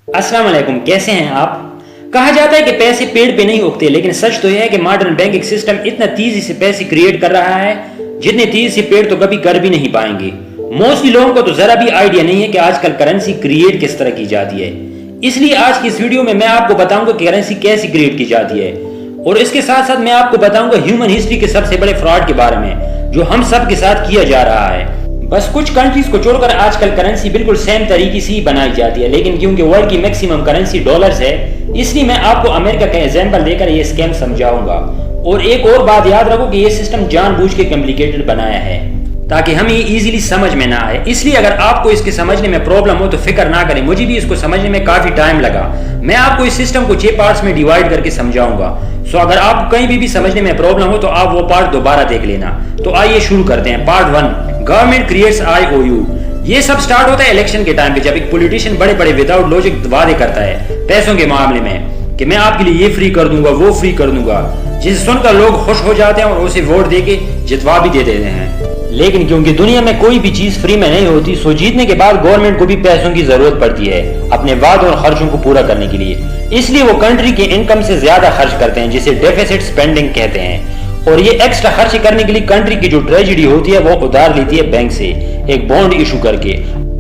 अस्सलाम वालेकुम, कैसे हैं आप? कहा जाता है कि पैसे पेड़ पे नहीं उगते, लेकिन सच तो यह है कि मॉडर्न बैंकिंग सिस्टम इतना तेजी से पैसे क्रिएट कर रहा है जितने तेजी से पेड़ तो कभी कर भी नहीं पाएंगे। मोस्टली लोगों को तो जरा भी आइडिया नहीं है कि आजकल करेंसी क्रिएट किस तरह की जाती है। इसलिए आज की इस वीडियो में मैं आपको बताऊंगा कि करेंसी कैसे क्रिएट की जाती है, और इसके साथ साथ मैं आपको बताऊंगा ह्यूमन हिस्ट्री के सबसे बड़े फ्रॉड के बारे में जो हम सब के साथ किया जा रहा है। बस कुछ कंट्रीज को छोड़कर आजकल करेंसी बिल्कुल सेम तरीके से ही बनाई जाती है, लेकिन क्योंकि वर्ल्ड की मैक्सिमम करेंसी डॉलर्स है, इसलिए मैं आपको अमेरिका का एग्जांपल देकर ये स्कैम समझाऊंगा। और एक और बात याद रखो कि ये सिस्टम जानबूझ के कॉम्प्लिकेटेड बनाया है ताकि हमें इजीली समझ में ना आए। इसलिए अगर आपको इसके समझने में प्रॉब्लम हो तो फिक्र ना करें, मुझे भी इसको समझने में काफी टाइम लगा। मैं आपको इस सिस्टम को 6 पार्ट्स में डिवाइड करके समझाऊंगा। सो अगर आपको कहीं भी समझने में प्रॉब्लम हो तो आप वो पार्ट दोबारा देख लेना। तो आइए शुरू करते हैं। Part 1, government creates IOU। ये सब स्टार्ट होता है इलेक्शन के टाइम पे, जब एक पॉलिटिशियन बड़े बड़े विदाउट लॉजिक वादे करता है पैसों के मामले में कि मैं आपके लिए ये फ्री कर दूंगा, वो फ्री कर दूंगा, जिसे सुनकर लोग खुश हो जाते हैं और उसे वोट देके जितवा भी दे देते हैं। लेकिन क्योंकि दुनिया में कोई भी चीज फ्री में नहीं होती, सो जीतने के बाद गवर्नमेंट को भी पैसों की जरूरत पड़ती है अपने वादों और खर्चों को पूरा करने के लिए। इसलिए वो कंट्री के इनकम से ज्यादा खर्च करते हैं, जिसे डेफिसिट स्पेंडिंग कहते हैं। और ये एक्स्ट्रा खर्च करने के लिए कंट्री की जो ट्रेजेडी होती है वो उधार लेती है बैंक से, एक बॉन्ड इशू करके।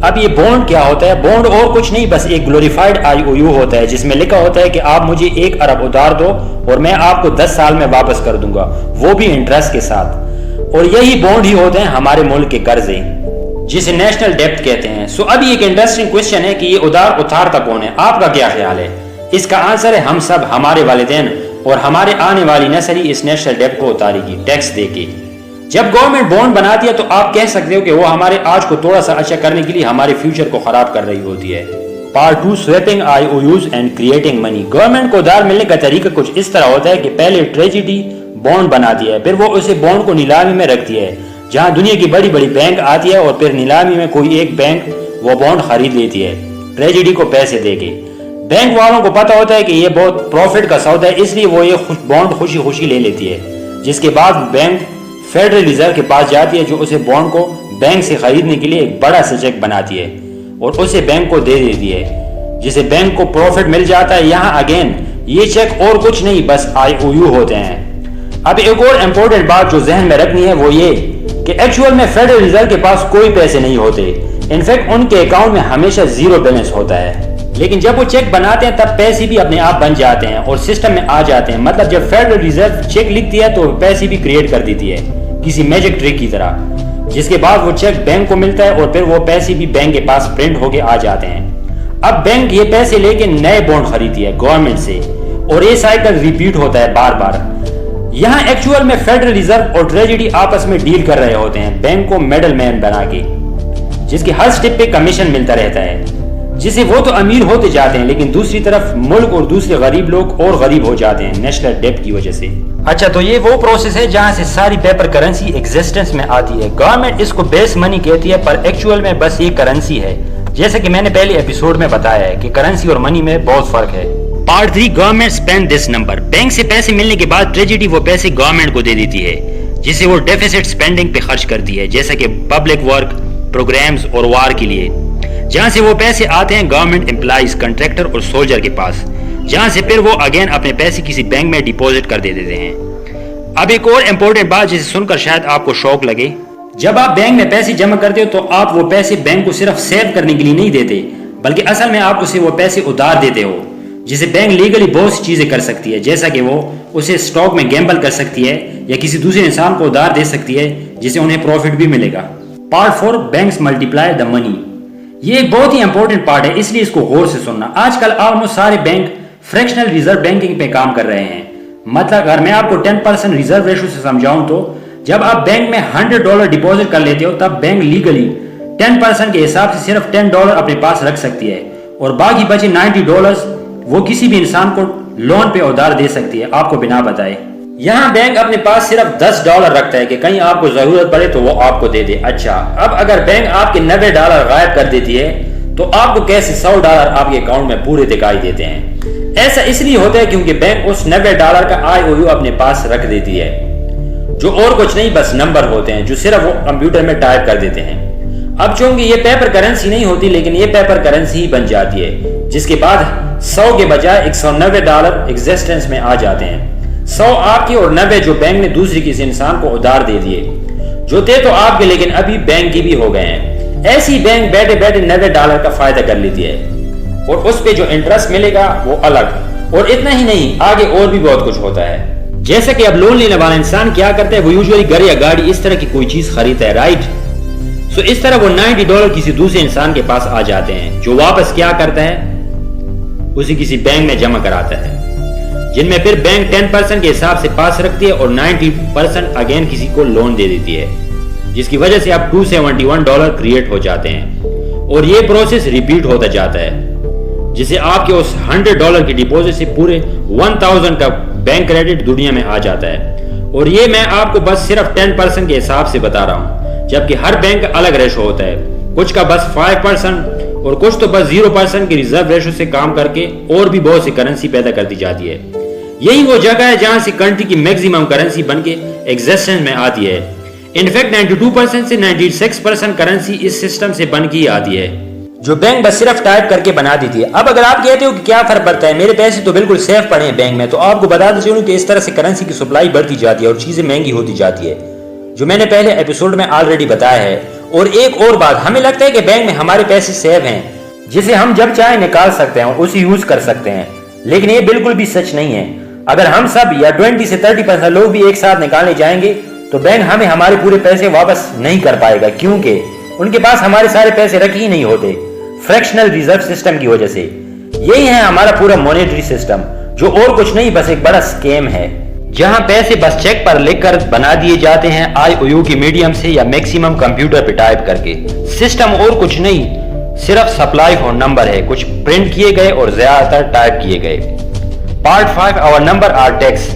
अब ये बॉन्ड क्या होता है? बॉन्ड और कुछ नहीं, बस एक ग्लोरीफाइड IOU होता है जिसमें लिखा होता है कि आप मुझे 1 अरब उधार दो और मैं आपको 10 साल में वापस कर दूंगा, वो भी इंटरेस्ट के साथ। और यही बॉन्ड ही होते हैं हमारे मुल्क के कर्जे, जिसे नेशनल डेब्ट कहते हैं। सो अभी एक इंटरेस्टिंग क्वेश्चन है कि ये उधार उतारता कौन है? आपका क्या ख्याल है? इसका आंसर है हम सब, हमारे वालिदैन और हमारे आने वाली नस्ल ही इस नेशनल डेब्ट को उतारेगी टैक्स देके। जब गवर्नमेंट बॉन्ड बनाती है तो आप कह सकते हो कि वो हमारे आज को थोड़ा सा अच्छा करने के लिए हमारे फ्यूचर को खराब कर रही होती है। Part 2, swapping IOUs and creating money. Government को उधार मिलने का तरीका कुछ इस तरह होता है कि पहले ट्रेजेडी बॉन्ड बनाती है, फिर वो उसे बॉन्ड को नीलामी में रखती है, जहां दुनिया की बड़ी बड़ी बैंक आती है, और फिर नीलामी में कोई एक बैंक वो बॉन्ड खरीद लेती है ट्रेजेडी को पैसे देके। बैंक वालों को पता होता है कि ये बहुत प्रॉफिट का सौदा है, इसलिए वो ये बॉन्ड खुशी खुशी ले लेती है, जिसके बाद बैंक फेडरल रिजर्व के पास जाती है, जो उसे बॉन्ड को बैंक से खरीदने के लिए एक बड़ा सा चेक बनाती है और उसे बैंक को दे देती है, जिसे बैंक को प्रॉफिट मिल जाता है। यहाँ अगेन ये चेक और कुछ नहीं, बस IOU होते हैं। अब एक और इम्पोर्टेंट बात जो जहन में रखनी है वो ये कि एक्चुअल में फेडरल रिजर्व के पास कोई पैसे नहीं होते। इनफैक्ट उनके अकाउंट में हमेशा जीरो बैलेंस होता है। लेकिन जब वो चेक बनाते हैं तब पैसे भी अपने आप बन जाते हैं और सिस्टम में आ जाते हैं। मतलब जब फेडरल रिजर्व चेक लिखती है तो पैसे भी क्रिएट कर देती है किसी मैजिक ट्रिक की तरह, जिसके बाद वो चेक बैंक को मिलता है और फिर वो पैसे भी बैंक के पास प्रिंट होके आ जाते हैं। अब बैंक ये पैसे लेके नए बॉन्ड खरीदती है गवर्नमेंट से, और ये साइकिल रिपीट होता है बार बार। यहाँ एक्चुअल में फेडरल रिजर्व और ट्रेजेडी आपस में डील कर रहे होते हैं, बैंक को मिडल मैन बना के, जिसके हर स्टेप पे कमीशन मिलता रहता है, जिसे वो तो अमीर होते जाते हैं, लेकिन दूसरी तरफ मुल्क और दूसरे गरीब लोग और गरीब हो जाते हैं नेशनल डेब्ट की वजह से। अच्छा, तो ये वो प्रोसेस है जहाँ से सारी पेपर करेंसी एग्जिस्टेंस में आती है। गवर्नमेंट इसको बेस मनी कहती है, पर एक्चुअल में बस ये करेंसी है। जैसे कि मैंने पहले एपिसोड में बताया है कि करेंसी और मनी में बहुत फर्क है। Part 3, government spend this number. Bank से पैसे मिलने के बाद ट्रेजेडी वो पैसे गवर्नमेंट को दे देती है, जिसे वो डेफिसिट स्पेंडिंग पे खर्च करती है, जैसे कि पब्लिक वर्क प्रोग्राम्स और वार के लिए, जहां से वो पैसे आते हैं गवर्नमेंट एम्प्लॉइज, कॉन्ट्रैक्टर और सोल्जर के पास, जहां से फिर वो अगेन अपने पैसे किसी बैंक में डिपॉजिट कर दे देते हैं। अब एक और इम्पोर्टेंट बात जिसे सुनकर शायद आपको शौक लगे, जब आप बैंक में पैसे जमा करते हो तो आप वो पैसे बैंक को सिर्फ सेव करने के लिए नहीं देते, बल्कि असल में आप उसे वो पैसे उधार देते हो, जिसे बैंक लीगली बहुत सी चीजें कर सकती है, जैसा कि वो उसे स्टॉक में गैम्बल कर सकती है या किसी दूसरे इंसान को उधार दे सकती है, जिसे उन्हें प्रॉफिट भी मिलेगा। Part 4, banks multiply the money. ये एक बहुत ही इंपॉर्टेंट पार्ट है, इसलिए इसको गौर से सुनना। आजकल ऑलमोस्ट सारे बैंक फ्रैक्शनल रिजर्व बैंकिंग पे काम कर रहे हैं। मतलब अगर मैं आपको 10% रिजर्व रेशो से समझाऊं तो जब आप बैंक में $100 डिपॉजिट कर लेते हो तब बैंक लीगली 10% के हिसाब से सिर्फ $10 अपने पास रख सकती है, और बाकी बचे $90 वो किसी भी इंसान को लोन पे उधार दे सकती है, आपको बिना बताए। यहाँ बैंक अपने पास सिर्फ $10 रखता है कि कहीं आपको जरूरत पड़े तो वो आपको दे दे। अच्छा, अब अगर बैंक आपके $90 गायब कर देती है तो आपको कैसे $100 आपके अकाउंट में पूरे दिखाई देते हैं? ऐसा इसलिए होता है क्योंकि बैंक उस $90 का IOU अपने पास रख देती है, जो और कुछ नहीं बस नंबर होते हैं जो सिर्फ वो कंप्यूटर में टाइप कर देते हैं। अब चूंकि ये पेपर करेंसी नहीं होती, लेकिन ये पेपर करेंसी ही बन जाती है, جس کے بعد 100 کے بجائے $190 ایگزسٹنس میں آ جاتے ہیں۔ 100 آپ کے اور 90 جو بینک نے دوسری کسی انسان کو ادھار دے دیے، جو تھے تو آپ کے لیکن ابھی بینک کی بھی ہو گئے ہیں۔ ایسی بینک بیٹھے بیٹھے $90 کا فائدہ کر لیتی ہے، اور اس پہ جو انٹرسٹ ملے گا وہ الگ۔ اور اتنا ہی نہیں، آگے اور بھی بہت کچھ ہوتا ہے، جیسا کہ اب لون لینے والا انسان کیا کرتا ہے، وہ یوزولی گھر یا گاڑی اس طرح کی کوئی چیز خریدتا ہے، رائٹ؟ سو اس طرح وہ $90 کسی دوسرے انسان کے پاس آ جاتے ہیں، جو واپس کیا کرتا ہے، اسے کسی بینک میں جمع کراتا ہے، جن میں پھر بینک 10% کے حساب سے پاس رکھتی ہے اور 90% اگین کسی کو لون دے دیتی ہے، جس کی وجہ سے اب $271 کریٹ ہو جاتے ہیں، اور یہ پروسیس ریپیٹ ہوتا جاتا ہے، جسے آپ کے اس $100 کی ڈپوزٹ سے پورے 1000 کا بینک کریڈٹ دنیا میں آ جاتا ہے۔ اور یہ میں آپ کو بس صرف 10% کے حساب سے بتا رہا ہوں، جبکہ ہر بینک کا الگ ریشو ہوتا ہے، کچھ کا بس 5% اور کچھ تو بس 0% کی ریزرو ریشو سے کام کر کے اور بھی بہت سی کرنسی پیدا کر دی جاتی ہے۔ یہی وہ جگہ ہے جہاں سے کنٹری کی میکسیمم کرنسی بن کے ایگزسٹنس میں آتی ہے۔ انفیکٹ 92% سے 96% کرنسی اس سسٹم سے بن کے آتی ہے، جو بینک بس صرف ٹائپ کر کے بنا دیتی ہے۔ اب اگر آپ کہتے ہو کہ کیا فرق پڑتا ہے، میرے پیسے تو بالکل سیف پڑے ہیں بینک میں، تو آپ کو بتاتے چلوں کہ اس طرح سے کرنسی کی سپلائی بڑھتی جاتی ہے اور چیزیں مہنگی ہوتی جاتی ہے، جو میں نے پہلے ایپیسوڈ میں آلریڈی بتایا ہے۔ اور ایک اور بات، ہمیں لگتا ہے کہ بینک میں ہمارے پیسے سیف ہیں، جسے ہم جب چاہیں نکال سکتے ہیں اور اسے یوز کر سکتے ہیں، لیکن یہ بالکل بھی سچ نہیں ہے۔ اگر ہم سب یا 20 سے 30% لوگ بھی ایک ساتھ نکالنے جائیں گے تو بینک ہمیں ہمارے پورے پیسے واپس نہیں کر پائے گا، کیونکہ ان کے پاس ہمارے سارے پیسے رکھے ہی نہیں ہوتے، فریکشنل ریزرو سسٹم کی وجہ سے۔ یہی ہے ہمارا پورا مانیٹری سسٹم، جو اور کچھ نہیں بس ایک بڑا سکیم ہے، جہاں پیسے بس چیک پر لکھ کر بنا دیے جاتے ہیں IOU کے میڈیم سے یا میکسیمم کمپیوٹر پہ ٹائپ کر کے۔ سسٹم اور کچھ نہیں، صرف سپلائی فور نمبر ہے، کچھ پرنٹ کیے گئے اور زیادہ تر ٹائپ کیے گئے۔ Part 5 our number are tax۔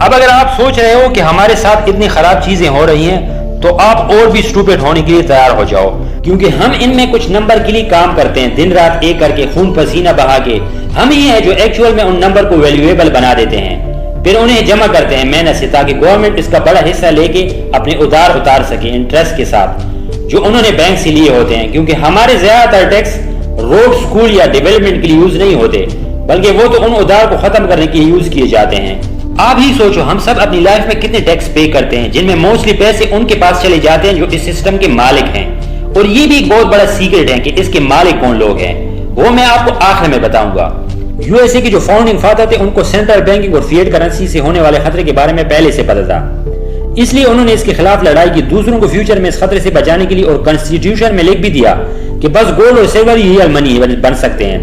اب اگر آپ سوچ رہے ہو کہ ہمارے ساتھ اتنی خراب چیزیں ہو رہی ہیں تو آپ اور بھی سٹوپڈ ہونے کے لیے تیار ہو جاؤ، کیونکہ ہم ان میں کچھ نمبر کے لیے کام کرتے ہیں، دن رات ایک کر کے، خون پسینہ بہا کے۔ ہم ہی ہیں جو ایکچوئل میں ان نمبر کو ویلیویبل بنا دیتے ہیں، پھر انہیں جمع کرتے ہیں محنت سے، تاکہ گورنمنٹ اس کا بڑا حصہ لے کے اپنے ادھار اتار سکے انٹرسٹ کے ساتھ، جو انہوں نے بینک سے لیے ہوتے ہیں۔ کیونکہ ہمارے زیادہ تر ٹیکس روڈ، اسکول یا ڈیولپمنٹ کے لیے یوز نہیں ہوتے، بلکہ وہ تو ان ادھار کو ختم کرنے کے لیے یوز کیے جاتے ہیں۔ آپ ہی سوچو، ہم سب اپنی لائف میں کتنے ٹیکس پے کرتے ہیں، جن میں موسٹلی پیسے ان کے پاس چلے جاتے ہیں جو اس سسٹم کے مالک ہیں۔ اور یہ بھی ایک بہت بڑا سیکرٹ ہے کہ اس کے مالک کون لوگ ہیں، وہ میں آپ کو آخر میں بتاؤں گا۔ USA کے جو فاؤنڈنگ فادر تھے، ان کو سینٹرل بینکنگ اور فیٹ کرنسی سے ہونے والے خطرے کے بارے میں پہلے سے پتا تھا، اس لیے انہوں نے اس کے خلاف لڑائی کی، دوسروں کو فیوچر میں اس خطرے سے بچانے کے لیے، اور کانسٹیٹیوشن میں لکھ بھی دیا کہ بس گولڈ اور سلور ہی ریئل منی بن سکتے ہیں،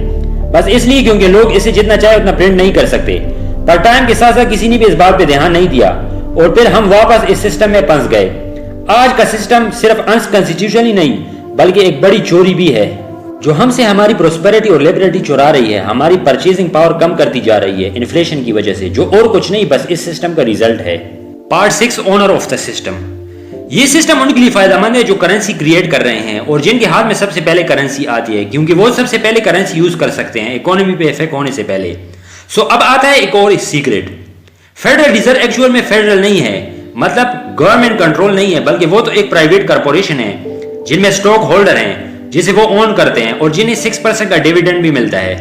بس اس لیے کیونکہ لوگ اسے جتنا چاہے اتنا پرنٹ نہیں کر سکتے۔ پر ٹائم کے ساتھ ساتھ کسی نے بھی اس بات پہ دھیان نہیں دیا، اور پھر ہم واپس اس سسٹم میں پھنس گئے۔ آج کا سسٹم صرف انکانسٹیٹیوشنل ہی نہیں، بلکہ ایک بڑی چوری بھی ہے، جو ہم سے ہماری پروسپیرٹی اور لبرٹی چرا رہی ہے، ہماری پرچیزنگ پاور کم کرتی جا رہی ہے انفلیشن کی وجہ سے، جو اور کچھ نہیں بس اس سسٹم کا ریزلٹ ہے۔ Part 6 owner of the system. یہ سسٹم ان کے لیے فائدہ مند ہے جو کرنسی کریٹ کر رہے ہیں اور جن کے ہاتھ میں سب سے پہلے کرنسی آتی ہے، کیونکہ وہ سب سے پہلے کرنسی یوز کر سکتے ہیں اکانومی پہ افیکٹ ہونے سے پہلے۔ سو اب آتا ہے ایک اور سیکرٹ۔ فیڈرل ریزرو ایکچوئل میں فیڈرل نہیں ہے، مطلب گورنمنٹ کنٹرول نہیں ہے، بلکہ وہ تو ایک پرائیویٹ کارپوریشن ہے جن میں اسٹاک ہولڈر ہیں، جسے وہ اون کرتے ہیں اور جنہیں 6% کا ڈیویڈنڈ بھی ملتا ہے۔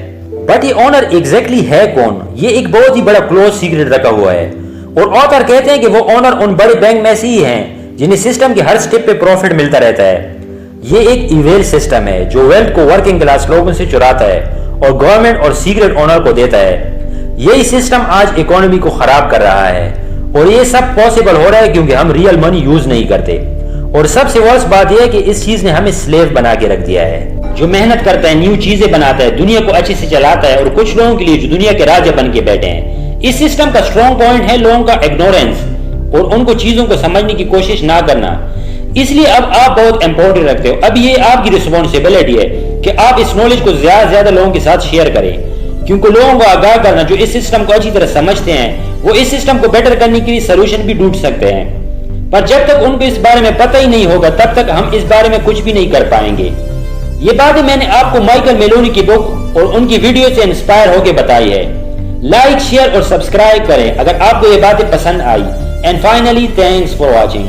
بٹ یہ اونر ایگزیکٹلی ہے کون؟ یہ ایک بہت ہی بڑا کلوز سیکرٹ رکھا ہوا ہے، اور آتھر کہتے ہیں کہ وہ اونر ان بڑے بینک میں سے ہی ہیں جنہیں سسٹم کے ہر سٹیپ پہ پروفٹ ملتا رہتا ہے۔ یہ ایک ایویل سسٹم ہے جو ویلتھ کو ورکنگ کلاس لوگوں سے چراتا ہے اور گورنمنٹ اور سیکرٹ اونر کو دیتا ہے۔ یہی سسٹم آج اکانومی کو خراب کر رہا ہے، اور یہ سب پاسبل ہو رہا ہے کیونکہ ہم ریئل منی یوز نہیں کرتے، اور سب سے ورس بات یہ ہے کہ اس چیز نے ہمیں سلیو بنا کے رکھ دیا ہے، جو محنت کرتا ہے، نیو چیزیں بناتا ہے، دنیا کو اچھے سے چلاتا ہے، اور کچھ لوگوں کے لیے جو دنیا کے راجا بن کے بیٹھے ہیں۔ اس سسٹم کا اسٹرانگ پوائنٹ ہے لوگوں کا اگنورینس اور ان کو چیزوں کو سمجھنے کی کوشش نہ کرنا۔ اس لیے اب آپ بہت امپورٹنٹ رکھتے ہو، اب یہ آپ کی رسپانسبلٹی ہے کہ آپ اس نالج کو زیادہ سے زیادہ لوگوں کے ساتھ شیئر کریں، کیونکہ لوگوں کو آگاہ کرنا جو اس سسٹم کو اچھی طرح سمجھتے ہیں، وہ اس سسٹم کو بیٹر کرنے کے لیے سولوشن بھی ڈھونڈ سکتے ہیں۔ پر جب تک ان کو اس بارے میں پتہ ہی نہیں ہوگا، تب تک ہم اس بارے میں کچھ بھی نہیں کر پائیں گے۔ یہ باتیں میں نے آپ کو مائیکل میلونی کی بک اور ان کی ویڈیو سے انسپائر ہو کے بتائی ہے۔ لائک، شیئر اور سبسکرائب کریں اگر آپ کو یہ باتیں پسند آئی۔ And finally thanks for watching.